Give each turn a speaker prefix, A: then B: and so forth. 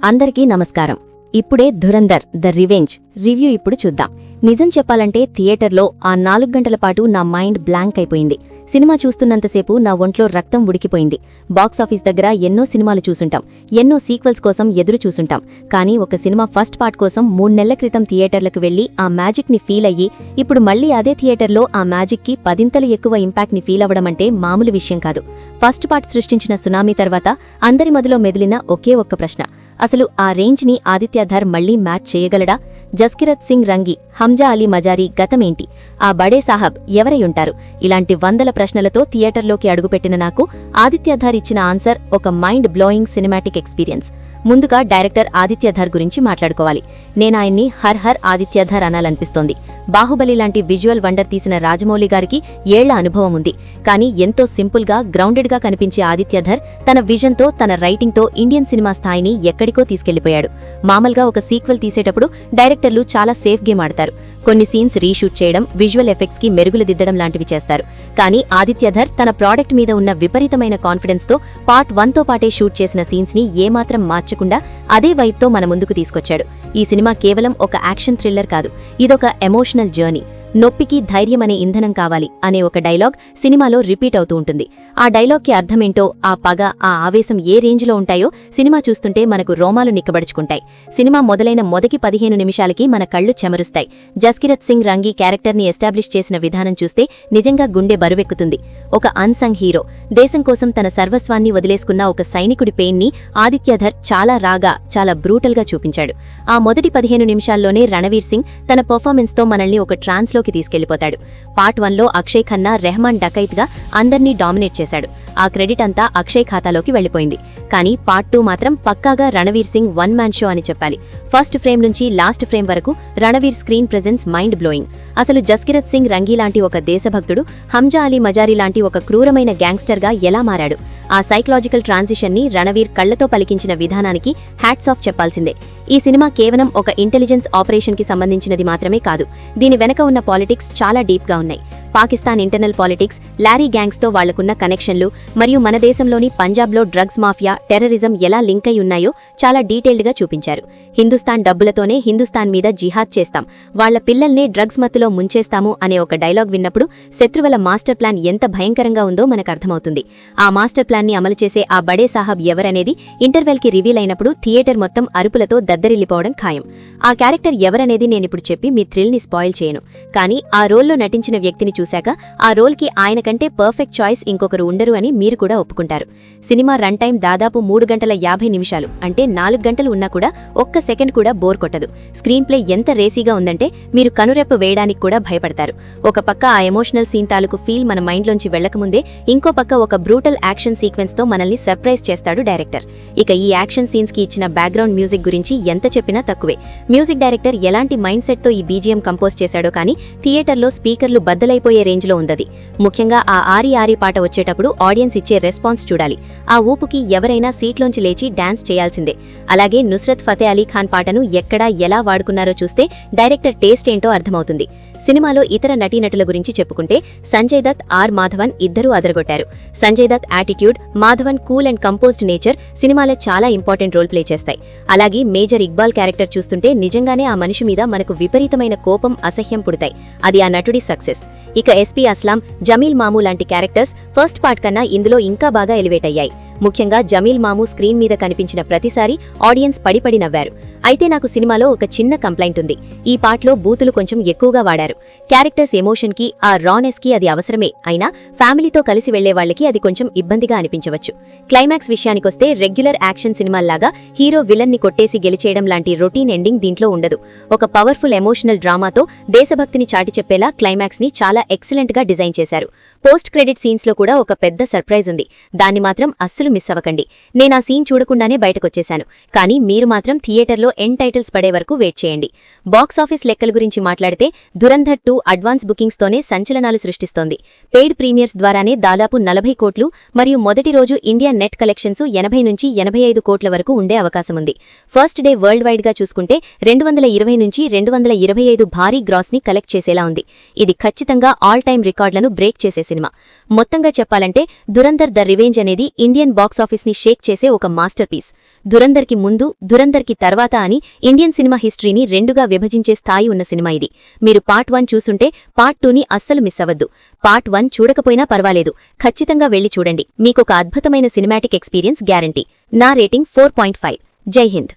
A: అందరికీ నమస్కారం. ఇప్పుడే ధురంధర్ ద రివెంజ్ రివ్యూ ఇప్పుడు చూద్దాం. నిజం చెప్పాలంటే థియేటర్లో ఆ 4 గంటల పాటు నా మైండ్ బ్లాంక్ అయిపోయింది. సినిమా చూస్తున్నంతసేపు నా ఒంట్లో రక్తం ఉడికిపోయింది. బాక్సాఫీస్ దగ్గర ఎన్నో సినిమాలు చూసుంటాం, ఎన్నో సీక్వెల్స్ కోసం ఎదురు చూసుంటాం. కానీ ఒక సినిమా ఫస్ట్ పార్ట్ కోసం 3 నెలల క్రితం థియేటర్లకు వెళ్లి ఆ మ్యాజిక్ ని ఫీల్ అయ్యి ఇప్పుడు మళ్లీ అదే థియేటర్లో ఆ మ్యాజిక్ కి 10 ఎక్కువ ఇంపాక్ట్ ని ఫీల్ అవ్వడమంటే మామూలు విషయం కాదు. ఫస్ట్ పార్ట్ సృష్టించిన సునామీ తర్వాత అందరి మదిలో మెదిలిన ఒకే ఒక్క ప్రశ్న, అసలు ఆ రేంజ్ ని ఆదిత్యధర్ మళ్లీ మ్యాచ్ చేయగలడా? జస్కిరత్ సింగ్ రంగి, హంజా అలీ మజారీ గతమేంటి? ఆ బడే సాహబ్ ఎవరై ఉంటారు? ఇలాంటి వందల ప్రశ్నలతో థియేటర్లోకి అడుగుపెట్టిన నాకు ఆదిత్యధర్ ఇచ్చిన ఆన్సర్ ఒక మైండ్ బ్లోయింగ్ సినిమాటిక్ ఎక్స్పీరియన్స్. ముందుగా డైరెక్టర్ ఆదిత్యధర్ గురించి మాట్లాడుకోవాలి. నేనాయన్ని హర్ హర్ ఆదిత్యధర్ అనాలనిపిస్తోంది. బాహుబలి లాంటి విజువల్ వండర్ తీసిన రాజమౌళి గారికి ఏళ్ల అనుభవం ఉంది. కానీ ఎంతో సింపుల్ గా గ్రౌండెడ్ గా కనిపించే ఆదిత్యధర్ తన విజన్తో, తన రైటింగ్తో ఇండియన్ సినిమా స్థాయిని ఎక్కడికో తీసుకెళ్లిపోయాడు. మామూలుగా ఒక సీక్వెల్ తీసేటప్పుడు డైరెక్టర్లు చాలా సేఫ్ గేమ్ ఆడతారు. కొన్ని సీన్స్ రీషూట్ చేయడం, విజువల్ ఎఫెక్ట్స్ కి మెరుగులు దిద్దడం లాంటివి చేస్తారు. కానీ ఆదిత్యధర్ తన ప్రాడక్ట్ మీద ఉన్న విపరీతమైన కాన్ఫిడెన్స్ తో పార్ట్ 1తో పాటే షూట్ చేసిన సీన్స్ ని ఏమాత్రం మార్చకుండా అదే వైబ్తో మన ముందుకు తీసుకొచ్చాడు. ఈ సినిమా కేవలం ఒక యాక్షన్ థ్రిల్లర్ కాదు, ఇదొక ఎమోషనల్ జర్నీ. నొప్పికి ధైర్యం అనే ఇంధనం కావాలి అనే ఒక డైలాగ్ సినిమాలో రిపీట్ అవుతూ ఉంటుంది. ఆ డైలాగ్కి అర్థమేంటో, ఆ పగ, ఆ ఆవేశం ఏ రేంజ్లో ఉంటాయో సినిమా చూస్తుంటే మనకు రోమాలు నిక్కబడుచుకుంటాయి. సినిమా మొదలైన మొదటి 15 నిమిషాలకి మన కళ్ళు చెమరుస్తాయి. జస్కిరత్ సింగ్ రంగి క్యారెక్టర్ని ఎస్టాబ్లిష్ చేసిన విధానం చూస్తే నిజంగా గుండె బరువెక్కుతుంది. ఒక అన్సంగ్ హీరో, దేశం కోసం తన సర్వస్వాన్ని వదిలేసుకున్న ఒక సైనికుడి పెయిన్ని ఆదిత్యధర్ చాలా రాగా, చాలా బ్రూటల్గా చూపించాడు. ఆ మొదటి 15 నిమిషాల్లోనే రణవీర్ సింగ్ తన పర్ఫార్మెన్స్తో మనల్ని ఒక ట్రాన్స్ లోకి తీసుకెళ్లిపోతాడు. పార్ట్ 1లో అక్షయ్ ఖన్నా రెహమాన్ డకైత్ గా అందర్నీ డామినేట్ చేశాడు. ఆ క్రెడిట్ అంతా అక్షయ్ ఖాతాలోకి వెళ్లిపోయింది. కానీ పార్ట్ 2 మాత్రం పక్కాగా Ranveer sing one man show అని చెప్పాలి. ఫస్ట్ ఫ్రేమ్ నుంచి లాస్ట్ ఫ్రేమ్ వరకు Ranveer screen presence mind blowing. అసలు జస్కిరత్ సింగ్ రంగి లాంటి ఒక దేశభక్తుడు హంజా అలీ మజారీ లాంటి ఒక క్రూరమైన గ్యాంగ్స్టర్ గా ఎలా మారాడు? ఆ సైకలాజికల్ ట్రాన్సిషన్ ని రణవీర్ కళ్లతో పలికించిన విధానానికి హ్యాట్స్ ఆఫ్ చెప్పాల్సిందే. ఈ సినిమా కేవలం ఒక ఇంటెలిజెన్స్ ఆపరేషన్ కి సంబంధించినది మాత్రమే కాదు, దీని వెనక ఉన్న పాలిటిక్స్ చాలా డీప్ గా ఉన్నాయి. పాకిస్తాన్ ఇంటర్నల్ పాలిటిక్స్, లారీ గ్యాంగ్స్తో వాళ్లకున్న కనెక్షన్లు, మరియు మన దేశంలోని పంజాబ్లో డ్రగ్స్ మాఫియా, టెర్రరిజం ఎలా లింక్ అయి ఉన్నాయో చాలా డీటెయిల్డ్గా చూపించారు. హిందుస్థాన్ డబ్బులతోనే హిందుస్థాన్ మీద జిహాద్ చేస్తాం, వాళ్ల పిల్లల్నే డ్రగ్స్ మత్తులో ముంచేస్తాము అనే ఒక డైలాగ్ విన్నప్పుడు శత్రువుల మాస్టర్ ప్లాన్ ఎంత భయంకరంగా ఉందో మనకు అర్థమవుతుంది. ఆ మాస్టర్ ప్లాన్ని అమలు చేసే ఆ బడే సాహబ్ ఎవరనేది ఇంటర్వెల్కి రివీల్ అయినప్పుడు థియేటర్ మొత్తం అరుపులతో దద్దరిల్లిపోవడం ఖాయం. ఆ క్యారెక్టర్ ఎవరనేది నేనిప్పుడు చెప్పి మీ థ్రిల్ని స్పాయిల్ చేయను. కానీ ఆ రోల్లో నటించిన వ్యక్తిని చూశాక ఆ రోల్కి ఆయన కంటే పర్ఫెక్ట్ చాయిస్ ఇంకొకరు ఉండరు అని మీరు కూడా ఒప్పుకుంటారు. సినిమా రన్ టైం దాదాపు 3 గంటల 50 నిమిషాలు, అంటే 4 గంటలు ఉన్నా కూడా ఒక్క సెకండ్ కూడా బోర్ కొట్టదు. స్క్రీన్ ప్లే ఎంత రేసీగా ఉందంటే మీరు కనురెప్ప వేయడానికి కూడా భయపడతారు. ఒక పక్క ఆ ఎమోషనల్ సీన్ తాలూకు ఫీల్ మన మైండ్లోంచి వెళ్లకముందే ఇంకో పక్క ఒక బ్రూటల్ యాక్షన్ సీక్వెన్స్ తో మనల్ని సర్ప్రైజ్ చేస్తాడు డైరెక్టర్. ఇక ఈ యాక్షన్ సీన్స్ కి ఇచ్చిన బ్యాక్గ్రౌండ్ మ్యూజిక్ గురించి ఎంత చెప్పినా తక్కువే. మ్యూజిక్ డైరెక్టర్ ఎలాంటి మైండ్ సెట్ తో ఈ బీజిఎం కంపోజ్ చేశాడో కానీ థియేటర్లో స్పీకర్లు బద్దలైపోయే రేంజ్లో ఉందది. ముఖ్యంగా ఆ ఆరి ఆరి పాట వచ్చేటప్పుడు ఆడియన్స్ ఇచ్చే రెస్పాన్స్ చూడాలి. ఆ ఊపుకి ఎవరైనా సీట్లోంచి లేచి డాన్స్ చేయాల్సిందే. అలాగే నుస్రత్ ఫతే అలీ ఖాన్ పాటను ఎక్కడా ఎలా వాడుకున్నారో చూస్తే డైరెక్టర్ టేస్ట్ ఏంటో అర్థమవుతుంది. సినిమాలో ఇతర నటీనటుల గురించి చెప్పుకుంటే సంజయ్ దత్, ఆర్ మాధవన్ ఇద్దరూ అదరగొట్టారు. Sanjay Dutt attitude, Madhavan cool and composed nature సినిమాలో చాలా ఇంపార్టెంట్ రోల్ ప్లే చేస్తాయి. అలాగే మేజర్ ఇక్బాల్ క్యారెక్టర్ చూస్తుంటే నిజంగానే ఆ మనిషి మీద మనకు విపరీతమైన కోపం, అసహ్యం పుడతాయి. అది ఆ నటుడి సక్సెస్. ఇక ఎస్పీ అస్లాం, జమీల్ మామూ లాంటి క్యారెక్టర్స్ ఫస్ట్ పార్ట్ కన్నా ఇందులో ఇంకా బాగా ఎలివేట్ అయ్యాయి. ముఖ్యంగా జమీల్ మామూ స్క్రీన్ మీద కనిపించిన ప్రతిసారి ఆడియన్స్ పడిపడి నవ్వారు. అయితే నాకు సినిమాలో ఒక చిన్న కంప్లైంట్ ఉంది. ఈ పార్ట్లో బూతులు కొంచెం ఎక్కువగా వాడారు. క్యారెక్టర్స్ ఎమోషన్ కి, ఆ రానెస్ కి అది అవసరమే, అయినా ఫ్యామిలీతో కలిసి వెళ్లే వాళ్లకి అది కొంచెం ఇబ్బందిగా అనిపించవచ్చు. క్లైమాక్స్ విషయానికొస్తే రెగ్యులర్ యాక్షన్ సినిమాల్లాగా హీరో విలన్ ని కొట్టేసి గెలిచేయడం లాంటి రొటీన్ ఎండింగ్ దీంట్లో ఉండదు. ఒక పవర్ఫుల్ ఎమోషనల్ డ్రామాతో దేశభక్తిని చాటి చెప్పేలా క్లైమాక్స్ ని చాలా ఎక్సలెంట్ గా డిజైన్ చేశారు. పోస్ట్ క్రెడిట్ సీన్స్ లో కూడా ఒక పెద్ద సర్ప్రైజ్ ఉంది. దాన్ని మాత్రం అస్సలు మిస్ అవ్వకండి. నేను ఆ సీన్ చూడకుండానే బయటకొచ్చేశాను. కానీ మీరు మాత్రం థియేటర్లో ఎండ్ టైటిల్స్ పడే వరకు వెయిట్ చేయండి. బాక్సాఫీస్ లెక్కల గురించి మాట్లాడితే ధురంధర్ 2 అడ్వాన్స్ బుకింగ్స్ తోనే సంచలనాలు సృష్టిస్తోంది. పెయిడ్ ప్రీమియర్స్ ద్వారానే దాదాపు 40 కోట్లు మరియు మొదటి రోజు ఇండియా నెట్ కలెక్షన్స్ 80 నుంచి 85 కోట్ల వరకు ఉండే అవకాశముంది. ఫస్ట్ డే వరల్డ్ వైడ్ గా చూసుకుంటే 220 నుంచి 225 భారీ గ్రాస్ ని కలెక్ట్ చేసేలా ఉంది. ఇది ఖచ్చితంగా ఆల్ టైమ్ రికార్డులను బ్రేక్ చేసే సినిమా. మొత్తంగా చెప్పాలంటే దురందర్ ద రివెంజ్ అనేది ఇండియన్ బాక్సాఫీస్ని షేక్ చేసే ఒక మాస్టర్ పీస్. దురందర్కి ముందు, దురందర్కి తర్వాత అని ఇండియన్ సినిమా హిస్టరీని రెండుగా విభజించే స్థాయి ఉన్న సినిమా ఇది. మీరు పార్ట్ 1 చూసుంటే పార్ట్ 2ని అస్సలు మిస్ అవ్వద్దు. పార్ట్ 1 చూడకపోయినా పర్వాలేదు, ఖచ్చితంగా వెళ్లి చూడండి. మీకొక అద్భుతమైన సినిమాటిక్ ఎక్స్పీరియన్స్ గ్యారంటీ. నా రేటింగ్ 4.5. జై హింద్.